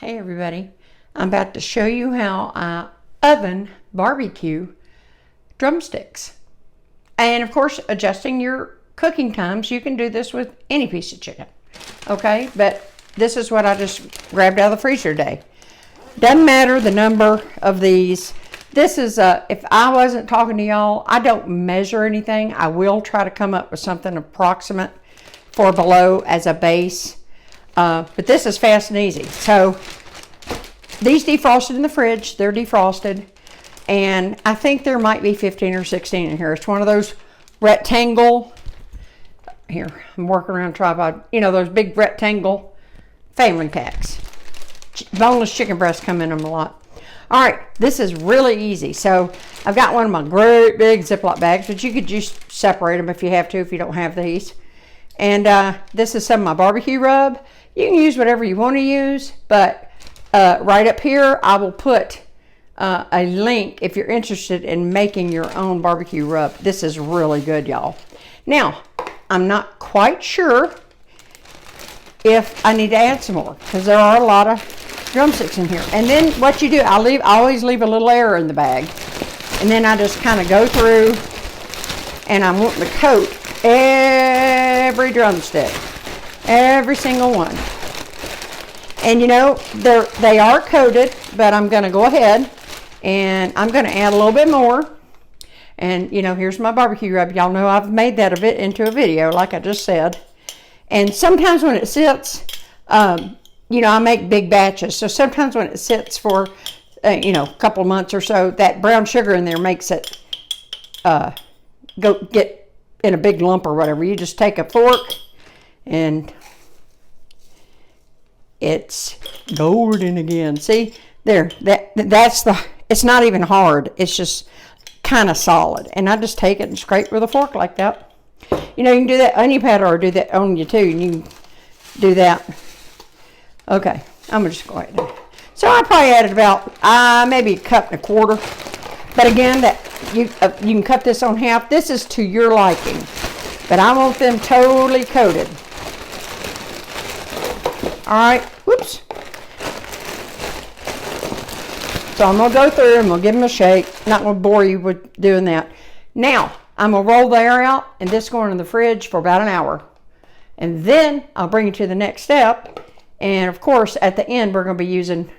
Hey everybody, I'm about to show you how I oven barbecue drumsticks. And of course, adjusting your cooking times, you can do this with any piece of chicken. Okay, but this is what I just grabbed out of the freezer today. Doesn't matter the number of these. This is, if I wasn't talking to y'all, I don't measure anything. I will try to come up with something approximate for below as a base. But this is fast and easy. So these defrosted in the fridge, they're defrosted. And I think there might be 15 or 16 in here. It's one of those rectangle, here, I'm working around a tripod, you know, those big rectangle family packs. Boneless chicken breasts come in them a lot. All right, this is really easy. So I've got one of my great big Ziploc bags, but you could just separate them if you have to, if you don't have these. And this is some of my barbecue rub. You can use whatever you want to use, but right up here, I will put a link if you're interested in making your own barbecue rub. This is really good, y'all. Now, I'm not quite sure if I need to add some more because there are a lot of drumsticks in here. And then what you do, I always leave a little air in the bag. And then I just kind of go through and I'm wanting to coat every drumstick, every single one. And you know, they are coated, but I'm going to go ahead and I'm going to add a little bit more. And you know, here's my barbecue rub. Y'all know I've made that a bit into a video, like I just said. And sometimes when it sits, you know, I make big batches. So sometimes when it sits for, you know, a couple of months or so, that brown sugar in there makes it get in a big lump or whatever. You just take a fork and it's golden again. See there, that's it's not even hard. It's just kind of solid. And I just take it and scrape with a fork like that. You know, you can do that on your powder or do that on you too. And you can do that. Okay, I'm gonna just go ahead. So I probably added about maybe 1.25 cups. But again, that you can cut this on half. This is to your liking, but I want them totally coated. All right, whoops. So I'm gonna go through and we'll give them a shake. Not gonna bore you with doing that. Now, I'm gonna roll the air out and this going in the fridge for about an hour. And then I'll bring you to the next step. And of course, at the end, we're gonna be using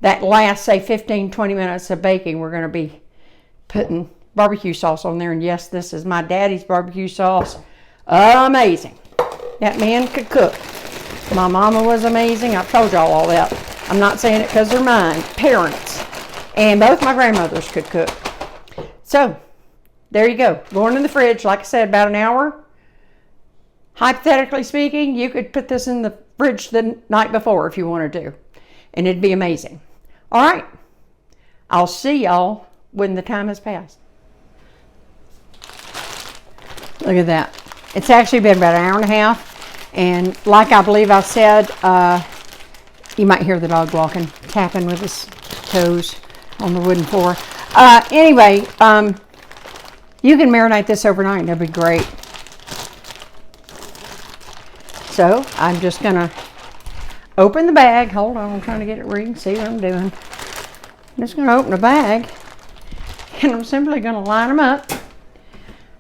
that last, say 15, 20 minutes of baking. We're gonna be putting barbecue sauce on there. And yes, this is my daddy's barbecue sauce. Amazing. That man could cook. My mama was amazing. I've told y'all all that. I'm not saying it because they're mine, parents. And both my grandmothers could cook. So, there you go. Going in the fridge, like I said, about an hour. Hypothetically speaking, you could put this in the fridge the night before if you wanted to. And it'd be amazing. All right. I'll see y'all when the time has passed. Look at that. It's actually been about an hour and a half. And like I believe I said, you might hear the dog walking, tapping with his toes on the wooden floor. Anyway, you can marinate this overnight. That'd be great. So I'm just going to open the bag. Hold on, I'm trying to get it where you can see what I'm doing. I'm just going to open the bag. And I'm simply going to line them up.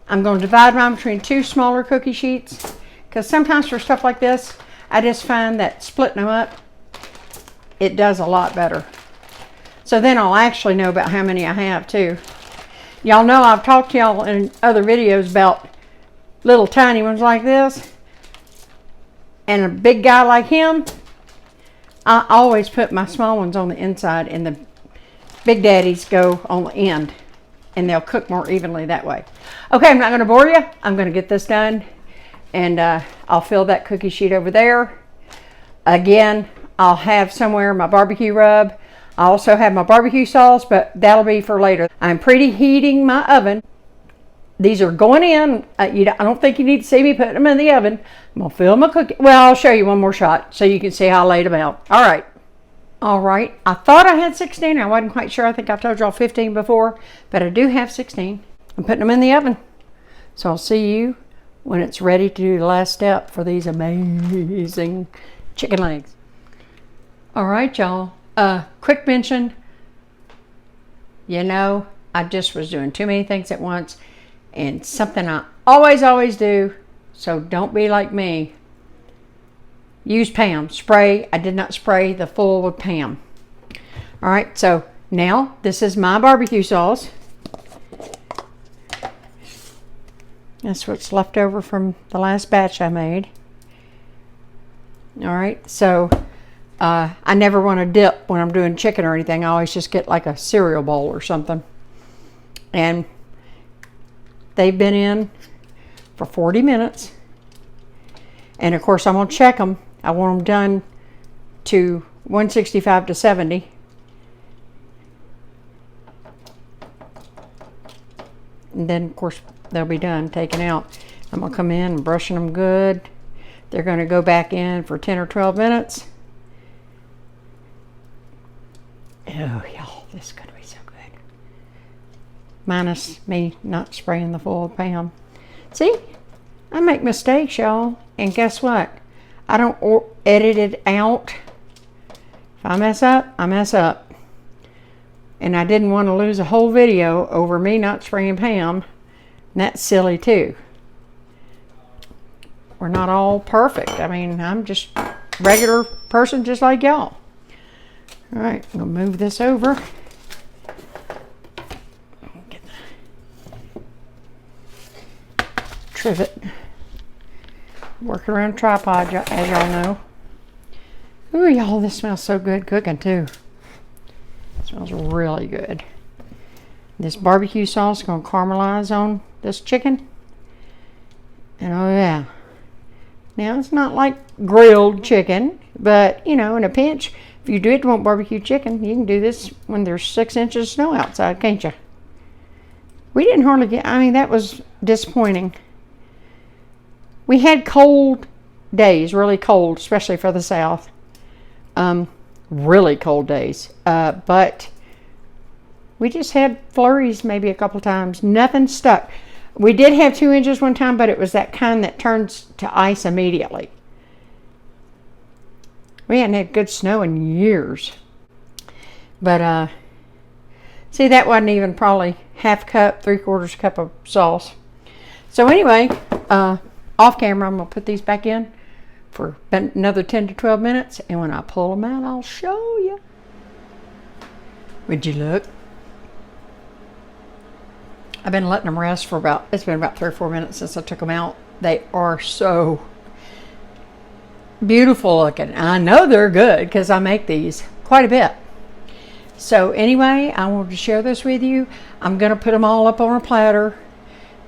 I'm going to divide mine between 2 smaller cookie sheets. Because sometimes for stuff like this, I just find that splitting them up, it does a lot better. So then I'll actually know about how many I have too. Y'all know I've talked to y'all in other videos about little tiny ones like this. And a big guy like him, I always put my small ones on the inside and the big daddies go on the end. And they'll cook more evenly that way. Okay, I'm not going to bore you. I'm going to get this done. And I'll fill that cookie sheet over there. Again, I'll have somewhere my barbecue rub. I also have my barbecue sauce, but that'll be for later. I'm preheating my oven. These are going in. I don't think you need to see me putting them in the oven. I'm going to fill my cookie. Well, I'll show you one more shot so you can see how I laid them out. All right. All right. I thought I had 16. I wasn't quite sure. I think I've told y'all 15 before, but I do have 16. I'm putting them in the oven. So I'll see you when it's ready to do the last step for these amazing chicken legs. All right, y'all. Quick mention. You know, I just was doing too many things at once, and something I always do, so don't be like me. Use Pam. Spray. I did not spray the full with Pam. All right, so now this is my barbecue sauce. That's what's left over from the last batch I made. All right, so I never want to dip when I'm doing chicken or anything. I always just get like a cereal bowl or something. And they've been in for 40 minutes. And of course, I'm going to check them. I want them done to 165 to 70. And then, of course, they'll be done, taken out. I'm going to come in and brushing them good. They're going to go back in for 10 or 12 minutes. Oh, y'all, this is going to be so good. Minus me not spraying the full Pam. See, I make mistakes, y'all. And guess what? I don't edit it out. If I mess up, I mess up. And I didn't want to lose a whole video over me not spraying Pam. And that's silly too. We're not all perfect. I mean, I'm just a regular person just like y'all. All right, I'm going to move this over. Get the trivet. Working around tripod, as y'all know. Ooh, y'all, this smells so good cooking too. It smells really good. This barbecue sauce is going to caramelize on this chicken. And oh yeah. Now, it's not like grilled chicken, but, you know, in a pinch, if you did want barbecue chicken, you can do this when there's 6 inches of snow outside, can't you? We didn't hardly get, I mean, that was disappointing. We had cold days, really cold, especially for the South. Really cold days. But we just had flurries maybe a couple times. Nothing stuck. We did have 2 inches one time, but it was that kind that turns to ice immediately. We hadn't had good snow in years. But, see, that wasn't even probably half cup, 3/4 cup of sauce. So anyway, off camera, I'm going to put these back in for another 10 to 12 minutes. And when I pull them out, I'll show you. Would you look? I've been letting them rest for it's been about 3 or 4 minutes since I took them out. They are so beautiful looking. I know they're good because I make these quite a bit. So anyway, I wanted to share this with you. I'm going to put them all up on a platter,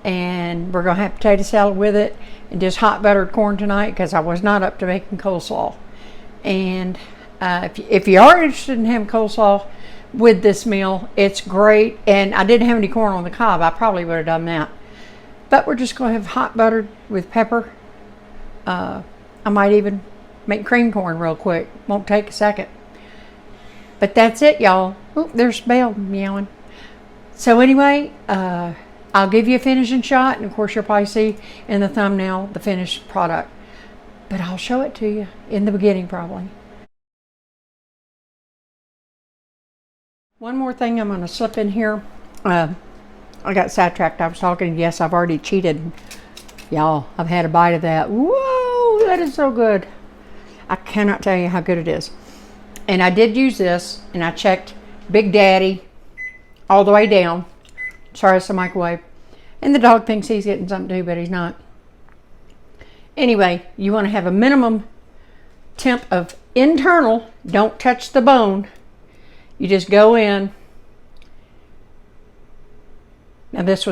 and we're going to have potato salad with it and just hot buttered corn tonight because I was not up to making coleslaw. And if you are interested in having coleslaw with this meal, it's great. And I didn't have any corn on the cob. I probably would have done that. But we're just going to have hot buttered with pepper. I might even make cream corn real quick. Won't take a second. But that's it, y'all. Oh, there's Belle meowing. So anyway, I'll give you a finishing shot. And of course, you'll probably see in the thumbnail the finished product. But I'll show it to you in the beginning probably. One more thing I'm going to slip in here. I got sidetracked. I was talking. Yes, I've already cheated. Y'all, I've had a bite of that. Whoa, that is so good. I cannot tell you how good it is. And I did use this, and I checked Big Daddy all the way down. Sorry, it's the microwave. And the dog thinks he's getting something too, but he's not. Anyway, you want to have a minimum temp of internal. Don't touch the bone. You just go in. Now this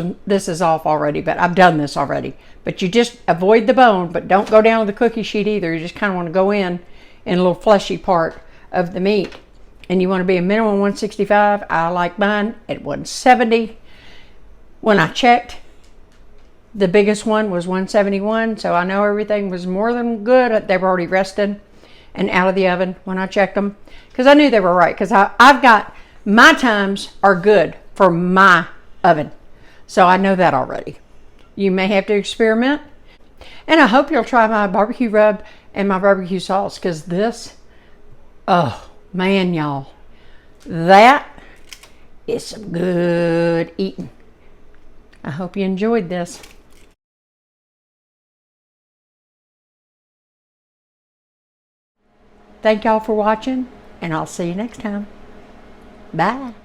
is off already, but I've done this already. But you just avoid the bone, but don't go down with the cookie sheet either. You just kind of want to go in a little fleshy part of the meat. And you want to be a minimum 165. I like mine at 170. When I checked, the biggest one was 171. So I know everything was more than good. They were already rested and out of the oven when I checked them. Because I knew they were right. Because I've got, my times are good for my oven. So I know that already. You may have to experiment. And I hope you'll try my barbecue rub and my barbecue sauce. Because this, Oh, man, y'all. That is some good eating. I hope you enjoyed this. Thank y'all for watching, and I'll see you next time. Bye.